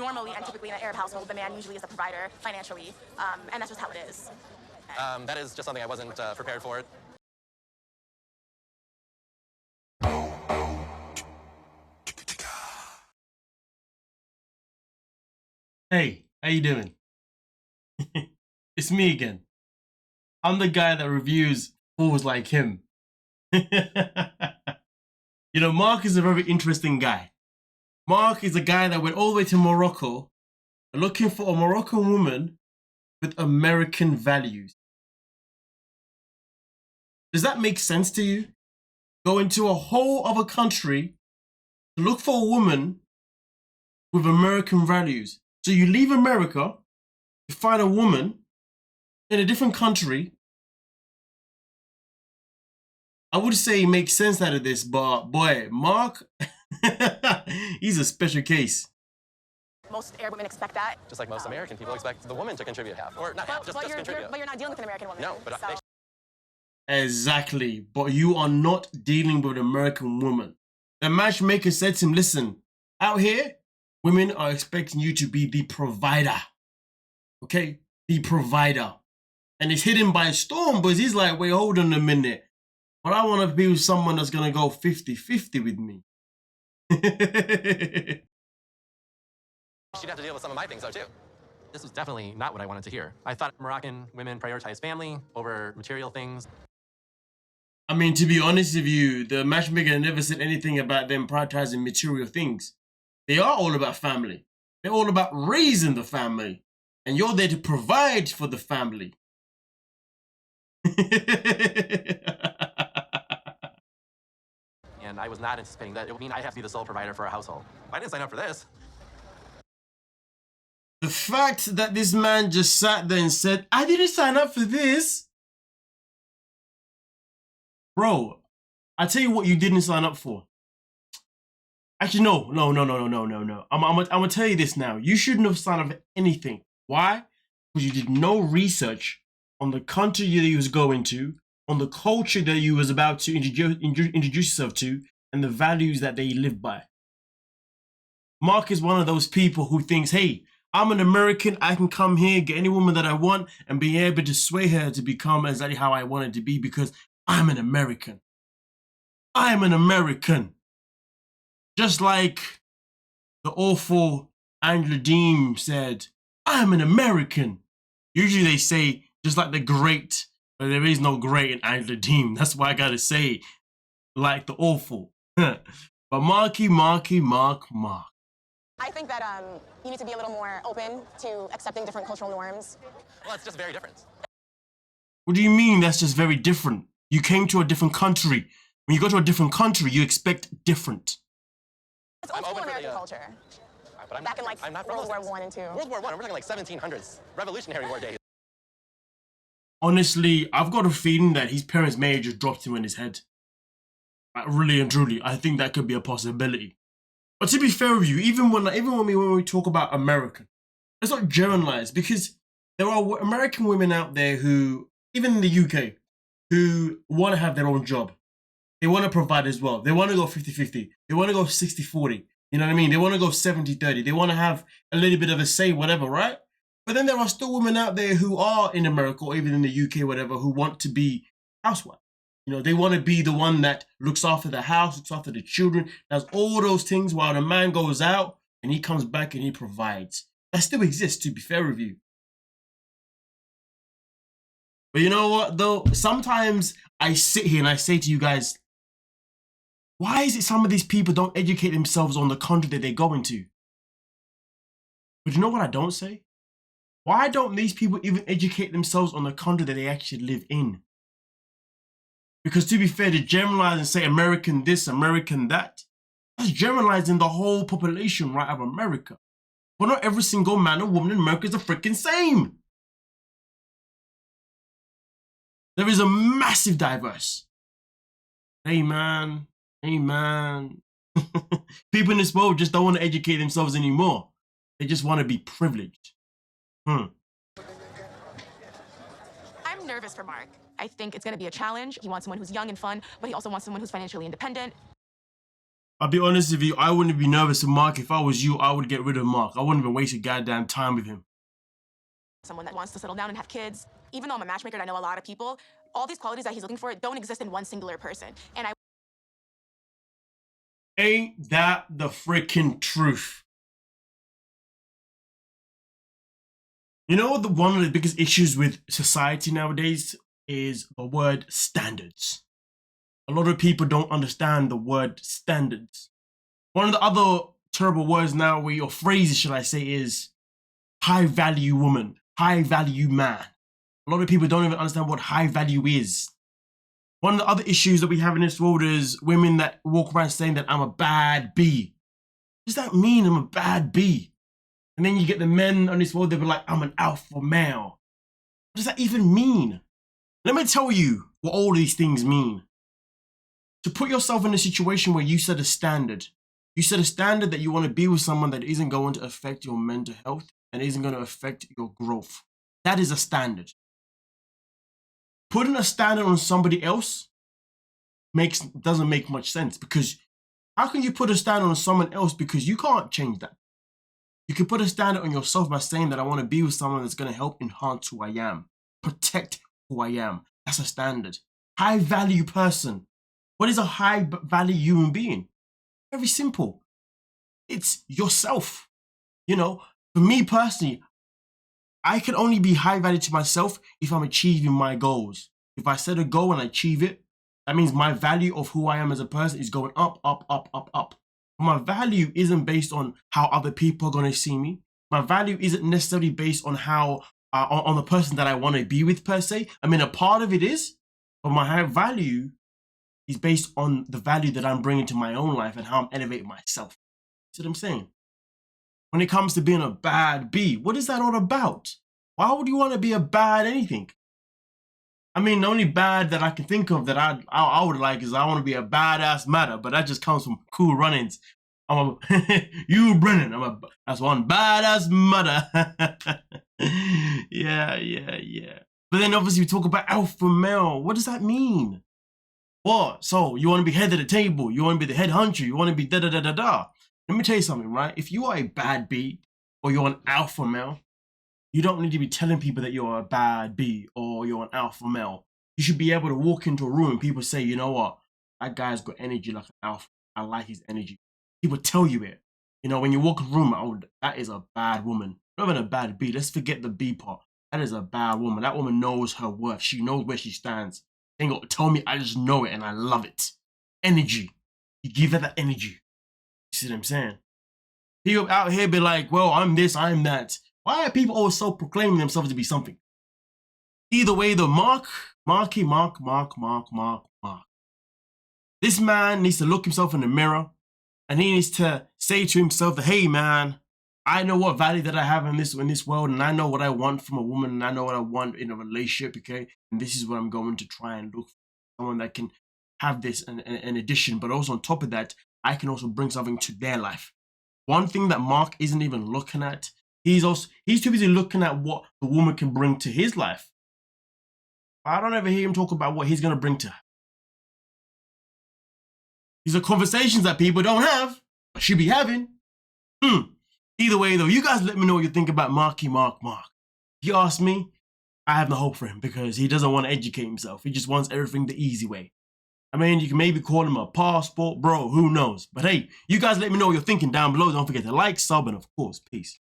normally and typically in an Arab household, the man usually is the provider financially, and that's just how it is. That is just something I wasn't prepared for. Hey, how you doing? It's me again. I'm the guy that reviews fools like him. You know, Mark is a very interesting guy. Mark is a guy that went all the way to Morocco looking for a Moroccan woman with American values. Does that make sense to you? Go into a whole other country to look for a woman with American values. So you leave America, you find a woman in a different country. I would say make sense out of this, but boy, Mark, he's a special case. Most Arab women expect that. Just like most American people expect the woman to contribute half, or not half, just contribute. But you're not dealing with an American woman. No, but so. Exactly, but you are not dealing with an American woman. The matchmaker said to him, listen, out here, women are expecting you to be the provider. Okay? The provider. And it's hidden by a storm, but he's like, wait, hold on a minute. But I want to be with someone that's going to go 50-50 with me. She'd have to deal with some of my things, though, too. This was definitely not what I wanted to hear. I thought Moroccan women prioritize family over material things. I mean, to be honest with you, the matchmaker never said anything about them prioritizing material things. They are all about family. They're all about raising the family. And you're there to provide for the family. And I was not anticipating that it would mean I have to be the sole provider for a household. I didn't sign up for this. The fact that this man just sat there and said, I didn't sign up for this. Bro, I tell you what you didn't sign up for. Actually, no. I'm gonna tell you this now. You shouldn't have signed up for anything. Why? Because you did no research on the country that you was going to, on the culture that you was about to introduce yourself to, and the values that they live by. Mark is one of those people who thinks, hey, I'm an American, I can come here, get any woman that I want, and be able to sway her to become exactly how I want it to be because I'm an American. I'm an American. Just like the awful Angela Deem said, I'm an American. Usually they say, just like the great, but there is no great in Angela Deem. That's why I gotta say, like the awful. But Mark. I think that you need to be a little more open to accepting different cultural norms. Well, it's just very different. What do you mean that's just very different? You came to a different country. When you go to a different country, you expect different. It's old school American culture. But Back in like World War I and II. World War I, we're talking like 1700s, Revolutionary War days. Honestly, I've got a feeling that his parents may have just dropped him in his head. Like, really and truly, I think that could be a possibility. But to be fair with you, even when we talk about American, let's not generalize, because there are American women out there who, even in the UK, who want to have their own job. They want to provide as well. They want to go 50-50. They want to go 60-40. You know what I mean? They want to go 70-30. They want to have a little bit of a say, whatever, right? But then there are still women out there who are in America or even in the UK, whatever, who want to be housewives. You know, they want to be the one that looks after the house, looks after the children, does all those things while the man goes out and he comes back and he provides. That still exists, to be fair with you. But you know what, though? Sometimes I sit here and I say to you guys, why is it some of these people don't educate themselves on the country that they go into? But you know what I don't say? Why don't these people even educate themselves on the country that they actually live in? Because to be fair, to generalize and say American this, American that, that's generalizing the whole population, right, of America. But not every single man or woman in America is the freaking same. There is a massive diverse. Hey man. People in this world just don't want to educate themselves anymore. They just want to be privileged. I'm nervous for Mark. I think it's going to be a challenge. He wants someone who's young and fun, but he also wants someone who's financially independent. I'll be honest with you, I wouldn't be nervous with Mark. If I was you, I would get rid of Mark. I wouldn't even waste a goddamn time with him. Someone that wants to settle down and have kids. Even though I'm a matchmaker and I know a lot of people, all these qualities that he's looking for don't exist in one singular person. And Ain't that the freaking truth? You know what? One of the biggest issues with society nowadays is the word standards. A lot of people don't understand the word standards. One of the other terrible words now, or phrases, should I say, is high value woman, high value man. A lot of people don't even understand what high value is. One of the other issues that we have in this world is women that walk around saying that I'm a bad bee. What does that mean, I'm a bad bee? And then you get the men on this world, they'll be like, I'm an alpha male. What does that even mean? Let me tell you what all these things mean. To put yourself in a situation where you set a standard. You set a standard that you want to be with someone that isn't going to affect your mental health and isn't going to affect your growth. That is a standard. Putting a standard on somebody else doesn't make much sense, because how can you put a standard on someone else, because you can't change that? You can put a standard on yourself by saying that I want to be with someone that's going to help enhance who I am, protect who I am. That's a standard. High value person. What is a high value human being? Very simple. It's yourself. You know, for me personally, I can only be high value to myself if I'm achieving my goals. If I set a goal and I achieve it, that means my value of who I am as a person is going up, up, up, up, up. But my value isn't based on how other people are going to see me. My value isn't necessarily based on how, on the person that I want to be with per se. I mean, a part of it is, but my high value is based on the value that I'm bringing to my own life and how I'm elevating myself. See what I'm saying? When it comes to being a bad bee, what is that all about? Why would you want to be a bad anything? I mean, the only bad that I can think of that I would like is I want to be a badass matter, but that just comes from Cool Runnings. You Brennan, that's one badass matter. Yeah. But then obviously we talk about alpha male. What does that mean? What? So you want to be head of the table? You want to be the head hunter? You want to be da-da-da-da-da? Let me tell you something, right? If you are a bad bee or you're an alpha male, you don't need to be telling people that you're a bad bee or you're an alpha male. You should be able to walk into a room and people say, you know what? That guy's got energy like an alpha. I like his energy. People tell you it. You know, when you walk in a room, oh, that is a bad woman. Not even a bad bee. Let's forget the bee part. That is a bad woman. That woman knows her worth. She knows where she stands. They ain't got to tell me. I just know it and I love it. Energy. You give her that energy. You see what I'm saying? People out here be like, well, I'm this, I'm that. Why are people always so proclaiming themselves to be something? Either way, the Mark. This man needs to look himself in the mirror and he needs to say to himself that, hey man, I know what value that I have in this world, and I know what I want from a woman, and I know what I want in a relationship, okay? And this is what I'm going to try and look for. Someone that can have this in addition, but also on top of that, I can also bring something to their life. One thing that Mark isn't even looking at, he's too busy looking at what the woman can bring to his life. I don't ever hear him talk about what he's going to bring to her. These are conversations that people don't have, but should be having. Either way, though, you guys let me know what you think about Mark. If you ask me, I have no hope for him because he doesn't want to educate himself. He just wants everything the easy way. I mean, you can maybe call him a passport bro, who knows? But hey, you guys let me know what you're thinking down below. Don't forget to like, sub, and of course, peace.